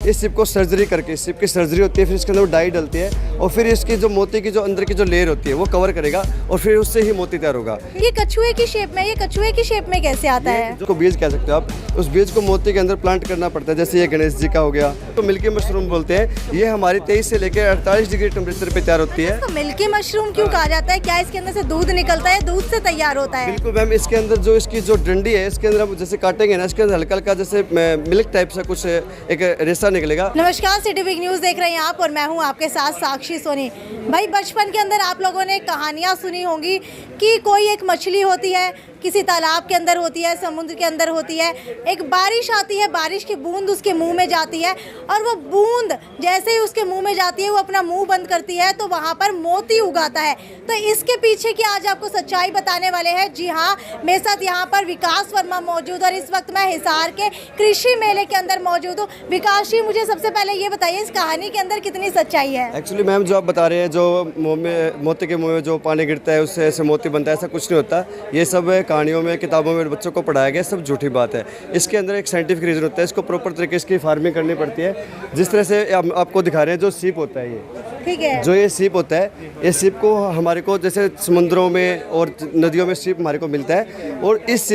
इस सिप को सर्जरी करके, सिप की सर्जरी होती है, फिर इसके अंदर डाई डलती है और फिर इसकी जो मोती की जो अंदर की जो लेयर होती है वो कवर करेगा और फिर उससे ही मोती तैयार होगा। ये कछुए की शेप में, ये कछुए की शेप में कैसे आता है? जो बीज कह सकते हो आप, उस बीज को मोती के अंदर प्लांट करना पड़ता है। जैसे ये गणेश जी का हो गया, तो मिल्की मशरूम बोलते हैं। ये हमारी 23 से लेकर 48 डिग्री टेम्परेचर पे तैयार होती है। तो मिल्की मशरूम क्यों कहा जाता है? क्या इसके अंदर से दूध निकलता है, दूध से तैयार होता है? बिल्कुल मैम, इसके अंदर जो इसकी जो डंडी है, इसके अंदर हम जैसे काटेंगे ना, इसके अंदर हल्का हल्का जैसे मिल्क टाइप से कुछ एक रेशा निकलेगा। नमस्कार, सिटी बिग न्यूज़ देख रहे हैं आप और मैं हूं आपके साथ साक्षी सोनी। भाई बचपन के अंदर आप लोगों ने कहानियां सुनी होंगी कि कोई एक मछली होती है, किसी तालाब के अंदर होती है, समुद्र के अंदर होती है, एक बारिश आती है, बारिश की बूंद उसके मुंह में जाती है और वो बूंद जैसे ही उसके मुंह में जाती है वो अपना मुंह बंद करती है तो वहाँ पर मोती उगाता है। तो इसके पीछे की आज आपको सच्चाई बताने वाले हैं। जी हाँ, मेरे साथ यहाँ पर विकास वर्मा मौजूद और इस वक्त मैं हिसार के कृषि मेले के अंदर मौजूद हूँ। विकास जी, मुझे सबसे पहले ये बताइए, इस कहानी के अंदर कितनी सच्चाई है? एक्चुअली मैम, जो आप बता रहे हैं, जो मुंह में मोती के मुंह में जो पानी गिरता है उससे ऐसे मोती बनता है, ऐसा कुछ नहीं होता। ये सब कहानियों में, किताबों में बच्चों को पढ़ाया गया, सब झूठी बात है। इसके अंदर एक साइंटिफिक रीज़न होता है, इसको प्रॉपर तरीके से इसकी फार्मिंग करनी पड़ती है। जिस तरह से हम आपको दिखा रहे हैं, जो सीप होता है, ये ठीक है, जो ये सीप होता है, ये सीप को हमारे को जैसे समुद्रों में और नदियों में सीप हमारे को मिलता है और इस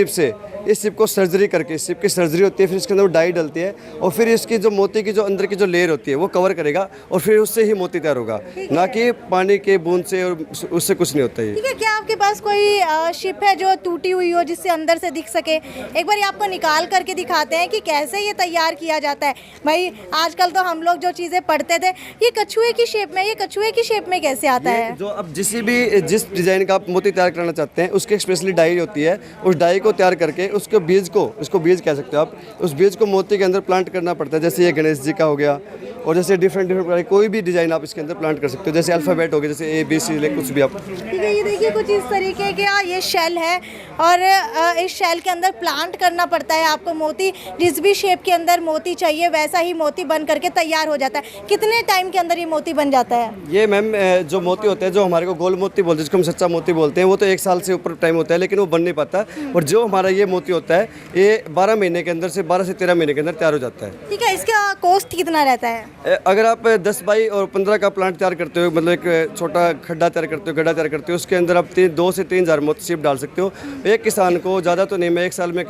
सिप को सर्जरी करके, सिप की सर्जरी होती है, फिर इसके अंदर डाई डलती है और फिर इसकी जो मोती की जो अंदर की जो लेयर होती है वो कवर करेगा और फिर उससे ही मोती तैयार होगा, ना कि पानी के बूंद से, और उससे कुछ नहीं होता है। ठीक है, क्या आपके पास कोई शिप है जो टूटी हुई हो जिससे अंदर से दिख सके? एक बार आपको निकाल करके दिखाते हैं कि कैसे ये तैयार किया जाता है। भाई आजकल तो हम लोग जो चीज़ें पढ़ते थे, ये कछुए की शेप में, ये कछुए की शेप में कैसे आता है? जो अब जिस डिज़ाइन का आप मोती तैयार करना चाहते हैं उसकी स्पेशली डाई होती है। उस डाई को तैयार करके उसके बीज को, इसको बीज कह सकते हो आप, उस बीज को मोती के अंदर प्लांट करना पड़ता है। जैसे ये गणेश जी का हो गया और जैसे डिफरेंट प्रकार कोई भी डिज़ाइन आप इसके अंदर प्लांट कर सकते हो। जैसे अल्फ़ाबेट हो गया, जैसे ABC, कुछ भी आप। ठीक है, ये देखिए कुछ इस तरीके के ये शेल है और इस शेल के अंदर प्लांट करना पड़ता है आपको मोती। जिस भी शेप के अंदर मोती चाहिए वैसा ही मोती बन करके तैयार हो जाता है। कितने टाइम के अंदर ये मोती बन जाता है? ये मैम, जो मोती होते हैं, जो हमारे को गोल मोती बोलते हैं, जिसको हम सच्चा मोती बोलते हैं, वो तो 1 साल से ऊपर टाइम होता है, लेकिन वो बन नहीं पाता। और जो हमारा ये मोती होता है, ये 12 महीने के अंदर से 12 से 13 महीने के अंदर तैयार हो जाता है। ठीक है, इसका कॉस्ट कितना रहता है? अगर आप 10 बाई और 15 का प्लांट तैयार करते हो, मतलब एक छोटा खड्डा तैयार करते हो, गड्ढा तैयार करते हो, उसके अंदर आप 2 से 3 हज़ार मोती सीप डाल सकते हो। एक किसान को ज़्यादा तो नहीं, मैं 1 साल में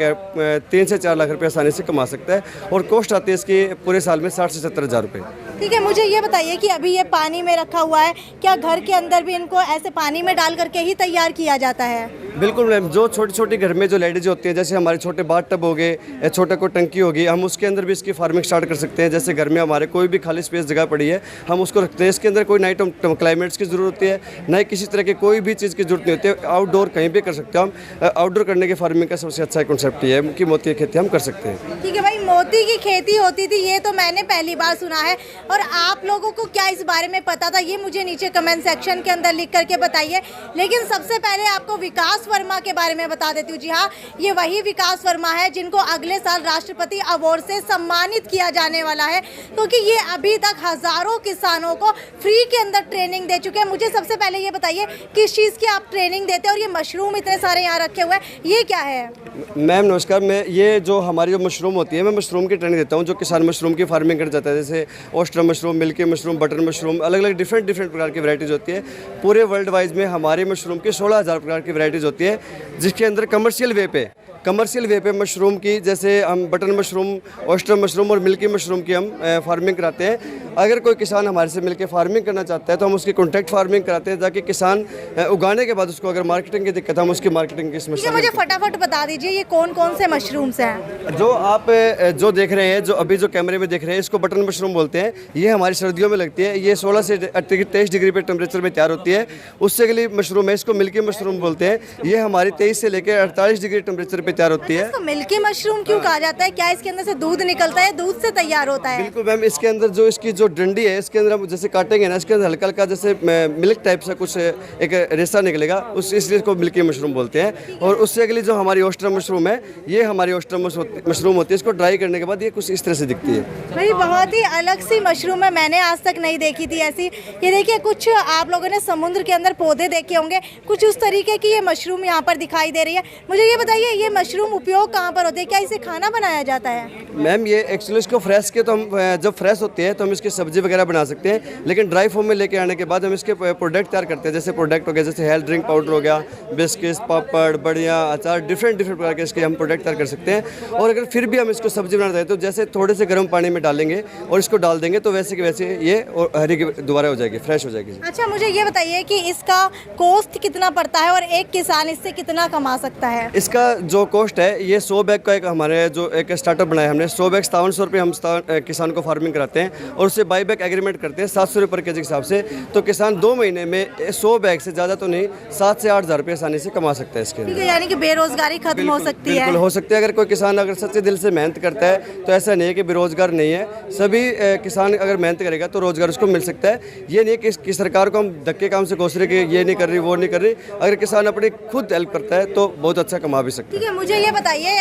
3 से 4 लाख रुपये आसानी से कमा सकता है और कॉस्ट आती है इसकी पूरे साल में 60 से 70 हज़ार रुपये। ठीक है, मुझे ये बताइए कि अभी ये पानी में रखा हुआ है, क्या घर के अंदर भी इनको ऐसे पानी में डाल करके ही तैयार किया जाता है? बिल्कुल मैम, जो छोटी छोटी घर में जो लेडीज होती है, जैसे हमारे छोटे बाथ टब हो गए या छोटा कोई टंकी होगी, हम उसके अंदर भी इसकी फार्मिंग स्टार्ट कर सकते हैं। जैसे घर में हमारे कोई भी खाली स्पेस जगह पड़ी है, हम उसको रखते हैं। इसके अंदर कोई नाइट क्लाइमेट्स की ज़रूरत होती है, ना ही किसी तरह की कोई भी चीज़ की जरूरत नहीं होती है। आउटडोर कहीं भी कर सकते हो हम। आउटडोर करने की फार्मिंग का सबसे अच्छा कॉन्सेप्ट ये है कि मोती की खेती हम कर सकते हैं। ठीक है भाई, मोती की खेती होती थी ये तो मैंने पहली बार सुना है, और आप लोगों को क्या इस बारे में पता था ये मुझे नीचे कमेंट सेक्शन के अंदर लिख करके बताइए। लेकिन सबसे पहले आपको विकास वर्मा के बारे में बता देती हूँ। जी हाँ, ये वही विकास वर्मा है जिनको अगले साल राष्ट्रपति अवार्ड से सम्मानित किया जाने वाला है, क्योंकि ये अभी तक हजारों किसानों को फ्री के अंदर ट्रेनिंग दे चुके हैं। मुझे सबसे पहले ये बताइए किस चीज़ की आप ट्रेनिंग देते हैं, और ये मशरूम इतने सारे यहाँ रखे हुए हैं, ये क्या है? मैम नमस्कार, मैं ये जो हमारी जो मशरूम होती है, मैं मशरूम की ट्रेनिंग देता हूँ। जो किसान मशरूम की फार्मिंग कर जाता है, जैसे oyster mushroom, milky mushroom, butter mushroom, अलग अलग डिफरेंट प्रकार की वैराइटीज़ होती है। पूरे वर्ल्ड वाइज में हमारी मशरूम की 16,000 प्रकार की वैराइटीज़ होती है, जिसके अंदर कमर्शियल वे पे मशरूम की, जैसे हम बटर मशरूम, ऑयस्टर मशरूम और मिल्की मशरूम की हम फार्मिंग कराते हैं। अगर कोई किसान हमारे से मिलकर फार्मिंग करना चाहता है तो हम उसकी कॉन्ट्रैक्ट फार्मिंग कराते हैं, ताकि किसान उगाने के बाद उसको अगर मार्केटिंग की दिक्कत है, हम उसकी मार्केटिंग की समस्या। मुझे फटाफट बता दीजिए ये कौन कौन से मशरूम्स हैं? जो आप जो देख रहे हैं, जो अभी जो कैमरे में देख रहे हैं, इसको बटन मशरूम बोलते हैं। ये हमारी सर्दियों में लगती है, ये 16 से 23 डिग्री पे टेम्परेचर में तैयार होती है। उससे अगली मशरूम है, इसको मिल्की मशरूम बोलते हैं। ये हमारी 23 से लेकर 48 डिग्री टेम्परेचर पे तैयार होती है। मिल्की मशरूम क्यों कहा जाता है? क्या इसके अंदर से दूध निकलता है, दूध से तैयार होता है? बिल्कुल मैम, इसके अंदर जो इसकी जो डंडी है इसके अंदर हम जैसे काटेंगे ना, इसके अंदर हल्का हल्का जैसे मिल्क टाइप से कुछ एक रेसा निकलेगा, उस इसलिए इसको मिल्की मशरूम बोलते हैं। और उससे अगली जो हमारी ओस्ट्रम मशरूम है, ये हमारी ओस्ट्रम मशरूम होती है। इसको ड्राई करने के बाद ये कुछ इस तरह से दिखती है। भाई बहुत ही अलग सी मशरूम है, मैंने आज तक नहीं देखी थी ऐसी। ये देखिए, कुछ आप लोगों ने समुद्र के अंदर पौधे देखे होंगे, कुछ उस तरीके की ये मशरूम यहाँ पर दिखाई दे रही है। मुझे ये बताइए, ये मशरूम उपयोग कहाँ पर होते हैं? क्या इसे खाना बनाया जाता है? मैम ये एक्चुअली इसको फ्रेश के तो हम जब फ्रेश होती है तो हम इसकी सब्जी वगैरह बना सकते हैं, लेकिन ड्राई फॉर्म में लेके आने के बाद हम इसके प्रोडक्ट तैयार करते हैं। जैसे प्रोडक्ट हो गया, जैसे हेल्थ ड्रिंक पाउडर हो गया, बिस्किट्स, पापड़, बढ़िया, अचार, डिफरेंट प्रकार के इसके हम प्रोडक्ट तैयार कर सकते हैं। और अगर फिर भी हम इसको सब्जी बनाना चाहते हैं तो जैसे थोड़े से गर्म पानी में डालेंगे और इसको डाल देंगे तो वैसे की वैसे ये और हरी की दोबारा हो जाएगी, फ्रेश हो जाएगी। अच्छा, मुझे ये बताइए कि इसका कॉस्ट कितना पड़ता है और एक किसान इससे कितना कमा सकता है? इसका जो कॉस्ट है, ये 100 बैग का एक हमारे जो एक स्टार्टअप बनाया हमने, 100 बैग 5700 रुपये हम किसान को फार्मिंग कराते हैं और उससे बाई बैग एग्रीमेंट करते हैं 700 रुपये पर के जी के हिसाब से। तो किसान 2 महीने में 100 बैग से ज़्यादा तो नहीं, 7 से 8 हज़ार रुपये आसानी से कमा सकता है इसके ठीक अंदर। है, यानी कि बेरोजगारी खत्म हो सकती है। बिल्कुल हो सकती है। अगर कोई किसान अगर सच्चे दिल से मेहनत करता है तो ऐसा नहीं है कि बेरोजगार नहीं है। सभी किसान अगर मेहनत करेगा तो रोजगार उसको मिल सकता है। ये नहीं कि सरकार को हम धक्के काम से कोस रहे कि ये नहीं कर रही, वो नहीं कर रही। अगर किसान अपनी खुद हेल्प करता है तो बहुत अच्छा कमा भी सकता है। ठीक है, मुझे ये बताइए,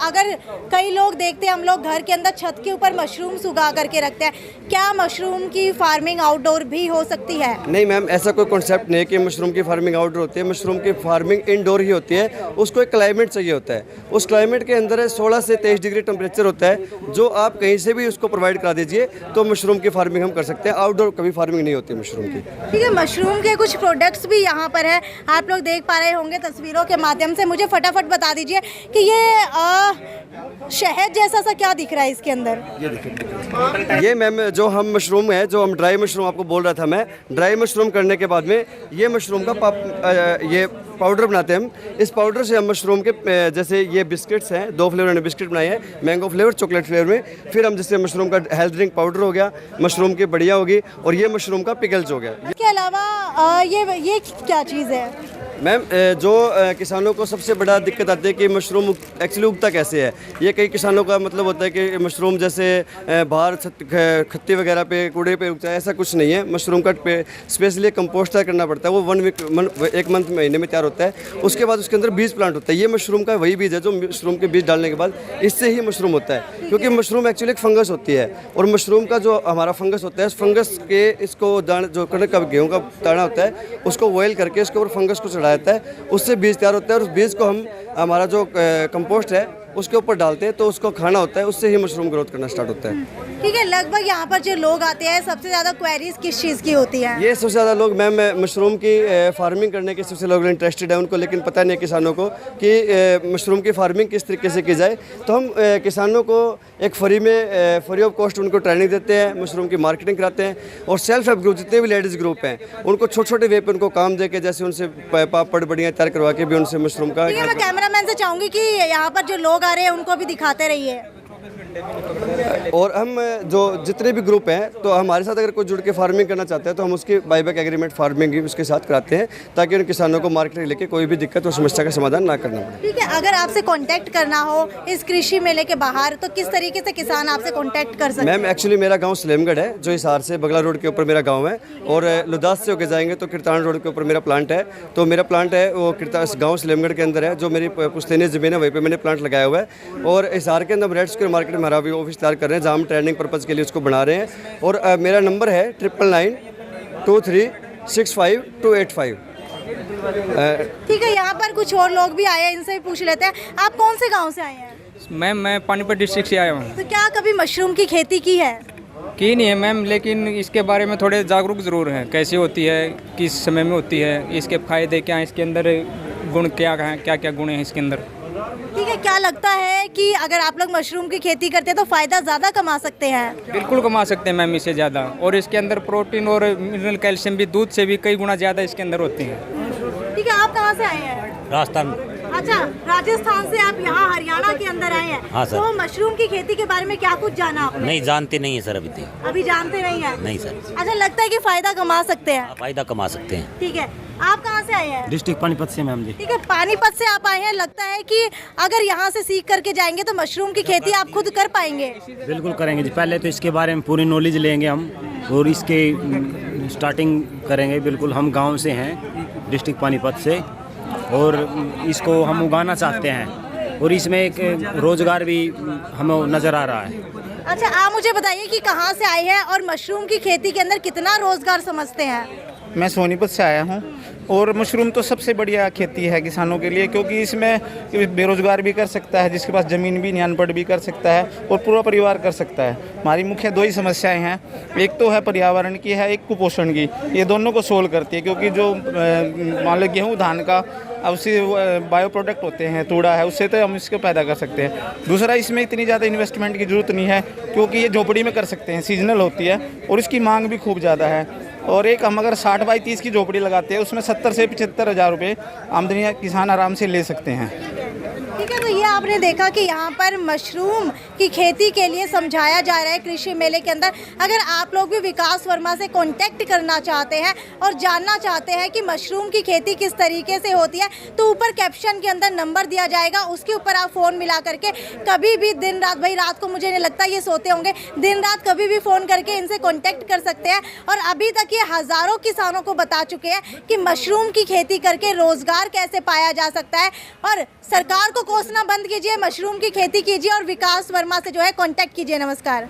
अगर कई लोग देखते हैं, हम लोग घर के अंदर छत के ऊपर मशरूम्स उगा करके रखते हैं, क्या मशरूम की फार्मिंग आउटडोर भी हो सकती है? नहीं मैम, ऐसा कोई कॉन्सेप्ट नहीं है कि मशरूम की फार्मिंग आउटडोर होती है। मशरूम की फार्मिंग इंडोर ही होती है। उसको एक क्लाइमेट चाहिए होता है। उस क्लाइमेट के अंदर 16 से 23 डिग्री टेम्परेचर होता है, जो आप कहीं से भी उसको प्रोवाइड करा दीजिए तो मशरूम की फार्मिंग हम कर सकते हैं। आउटडोर कभी फार्मिंग नहीं होती मशरूम की। ठीक है, मशरूम के कुछ प्रोडक्ट्स भी यहाँ पर है, आप लोग देख पा रहे होंगे तस्वीरों के माध्यम से। मुझे फटाफट बता दीजिए कि ये शहद जैसा सा क्या दिख रहा है इसके अंदर? ये मैम जो हम मशरूम है, जो हम ड्राई मशरूम आपको बोल रहा था मैं, ड्राई मशरूम करने के बाद में ये मशरूम का ये पाउडर बनाते हैं हम। इस पाउडर से हम मशरूम के जैसे ये बिस्किट्स हैं, 2 फ्लेवर में बिस्किट बनाए हैं, मैंगो फ्लेवर, चॉकलेट फ्लेवर में। फिर हम जैसे मशरूम का हेल्थ ड्रिंक पाउडर हो गया, मशरूम की बढ़िया होगी, और ये मशरूम का पिकल्स हो गया। इसके अलावा ये क्या चीज़ है? मैम जो किसानों को सबसे बड़ा दिक्कत आती है कि मशरूम एक्चुअली उगता कैसे है। ये कई किसानों का मतलब होता है कि मशरूम जैसे बाहर खत्ती वगैरह पे, कूड़े पे उगता है, ऐसा कुछ नहीं है। मशरूम का स्पेशली कंपोस्ट तैयार करना पड़ता है, वो 1 मंथ महीने में तैयार होता है। उसके बाद उसके अंदर बीज प्लांट होता है। ये मशरूम का वही बीज है जो मशरूम के बीज डालने के बाद इससे ही मशरूम होता है, क्योंकि मशरूम एक्चुअली एक फंगस होती है। और मशरूम का जो हमारा फंगस होता है, उस फंगस के इसको दाना जो कणक का गेहूँ का दाना होता है, उसको बॉयल करके उसके ऊपर फंगस को चढ़ाया जाता है, उससे बीज तैयार होता है। और उस बीज को हम हमारा जो कंपोस्ट है उसके ऊपर डालते हैं तो उसको खाना होता है, उससे ही मशरूम ग्रोथ करना स्टार्ट होता है। ठीक है, लगभग यहाँ पर जो लोग आते हैं सबसे ज़्यादा क्वेरीज किस चीज़ की होती है? ये सबसे ज़्यादा लोग मैम मशरूम की फार्मिंग करने के सबसे लोग इंटरेस्टेड है, उनको लेकिन पता नहीं है किसानों को कि मशरूम की फार्मिंग किस तरीके से की जाए। तो हम किसानों को एक फ्री ऑफ कॉस्ट उनको ट्रेनिंग देते हैं, मशरूम की मार्केटिंग कराते हैं। और सेल्फ हेल्प ग्रुप जितने भी लेडीज़ ग्रुप हैं उनको छोटे छोटे वे पे उनको काम दे के, जैसे उनसे पापड़ बढ़िया तैयार करवा के भी उनसे मशरूम का। ठीक है, मैं कैमरामैन से चाहूँगी कि यहाँ पर जो लोग आ रहे हैं उनको भी दिखाते रहिए। और हम जो जितने भी ग्रुप हैं, तो हमारे साथ अगर कोई जुड़ के फार्मिंग करना चाहते हैं तो हम उसकी बाईबैक एग्रीमेंट फार्मिंग भी उसके साथ कराते हैं, ताकि उन किसानों को मार्केट लेके कोई भी दिक्कत और समस्या का समाधान ना करना पड़े। ठीक है, अगर आपसे कांटेक्ट करना हो इस कृषि मेले के बाहर, तो किस तरीके से किसान आपसे कांटेक्ट कर सकते हैं? मैम एक्चुअली मेरा गांव सलेमगढ़ है, जो हिसार से बगला रोड के ऊपर मेरा गांव है। और लुदास से होकर जाएंगे तो किरतान रोड के ऊपर मेरा प्लांट है। तो मेरा प्लांट है वो गाँव सलेमगढ़ के अंदर है, जो मेरी पुश्तैनी ज़मीन है वहीं पर मैंने प्लांट लगाया हुआ है। और हिसार के अंदर रेड स्क्वायर मार्केट में हमारा भी ऑफिस तैयार कर रहे हैं, जहाँ हम ट्रेनिंग पर्पज़ के लिए उसको बना रहे हैं। और मेरा नंबर है 9992365285। ठीक है, यहाँ पर कुछ और लोग भी आए हैं, इनसे भी पूछ लेते हैं। आप कौन से गांव से आए हैं? मैम मैं पानीपत डिस्ट्रिक्ट से आया हूँ। तो क्या कभी मशरूम की खेती की है? की नहीं है मैम, लेकिन इसके बारे में थोड़े जागरूक ज़रूर हैं, कैसे होती है, किस समय में होती है, इसके फ़ायदे क्या हैं, इसके अंदर गुण क्या हैं, क्या क्या गुण हैं इसके अंदर। ठीक है, क्या लगता है कि अगर आप लोग मशरूम की खेती करते हैं तो फ़ायदा ज़्यादा कमा सकते हैं? बिल्कुल कमा सकते हैं मैम, इससे ज़्यादा। और इसके अंदर प्रोटीन और मिनरल कैल्शियम भी दूध से भी कई गुना ज़्यादा इसके अंदर होते हैं। ठीक है, आप कहाँ से आए हैं? राजस्थान। अच्छा, अच्छा, राजस्थान से आप यहाँ हरियाणा के अंदर आए हैं। हाँ सर। तो मशरूम की खेती के बारे में क्या कुछ जाना आपने? नहीं जानते नहीं है सर अभी तक। अभी जानते नहीं है? नहीं सर। अच्छा, लगता है कि फायदा कमा सकते हैं। फायदा कमा सकते हैं। ठीक है, आप कहाँ से आए हैं? डिस्ट्रिक्ट पानीपत से मैम जी। ठीक है, पानीपत से आप आए हैं। लगता है कि अगर यहाँ से सीख करके जाएंगे तो मशरूम की खेती आप खुद कर पाएंगे? बिल्कुल करेंगे जी। पहले तो इसके बारे में पूरी नॉलेज लेंगे हम और इसके स्टार्टिंग करेंगे। बिल्कुल हम गांव से हैं, डिस्ट्रिक्ट पानीपत से, और इसको हम उगाना चाहते हैं और इसमें एक रोज़गार भी हमें नज़र आ रहा है। अच्छा, आप मुझे बताइए कि कहाँ से आए हैं और मशरूम की खेती के अंदर कितना रोजगार समझते हैं? मैं सोनीपत से आया हूँ और मशरूम तो सबसे बढ़िया खेती है किसानों के लिए, क्योंकि इसमें बेरोजगार भी कर सकता है, जिसके पास ज़मीन भी नहीं, अनपढ़ भी कर सकता है और पूरा परिवार कर सकता है। हमारी मुख्य दो ही समस्याएं हैं, एक तो है पर्यावरण की है, एक कुपोषण की। ये दोनों को सोल्व करती है, क्योंकि जो मान लो गेहूँ धान का अब उससे बायो प्रोडक्ट होते हैं, तूड़ा है, उससे तो हम इसको पैदा कर सकते हैं। दूसरा, इसमें इतनी ज़्यादा इन्वेस्टमेंट की ज़रूरत नहीं है, क्योंकि ये झोपड़ी में कर सकते हैं, सीजनल होती है और इसकी मांग भी खूब ज़्यादा है। और एक हम अगर 60 बाई 30 की झोपड़ी लगाते हैं, उसमें 70 से 75 हज़ार रुपये आमदनी किसान आराम से ले सकते हैं। ठीक है, तो ये आपने देखा कि यहाँ पर मशरूम की खेती के लिए समझाया जा रहा है कृषि मेले के अंदर। अगर आप लोग भी विकास वर्मा से कांटेक्ट करना चाहते हैं और जानना चाहते हैं कि मशरूम की खेती किस तरीके से होती है, तो ऊपर कैप्शन के अंदर नंबर दिया जाएगा, उसके ऊपर आप फ़ोन मिला करके कभी भी दिन रात, भाई रात को मुझे नहीं लगता ये सोते होंगे, दिन रात कभी भी फ़ोन करके इनसे कॉन्टेक्ट कर सकते हैं। और अभी तक ये हज़ारों किसानों को बता चुके हैं कि मशरूम की खेती करके रोज़गार कैसे पाया जा सकता है। और सरकार को कोसना बंद कीजिए, मशरूम की खेती कीजिए और विकास वर्मा से जो है कांटेक्ट कीजिए। नमस्कार।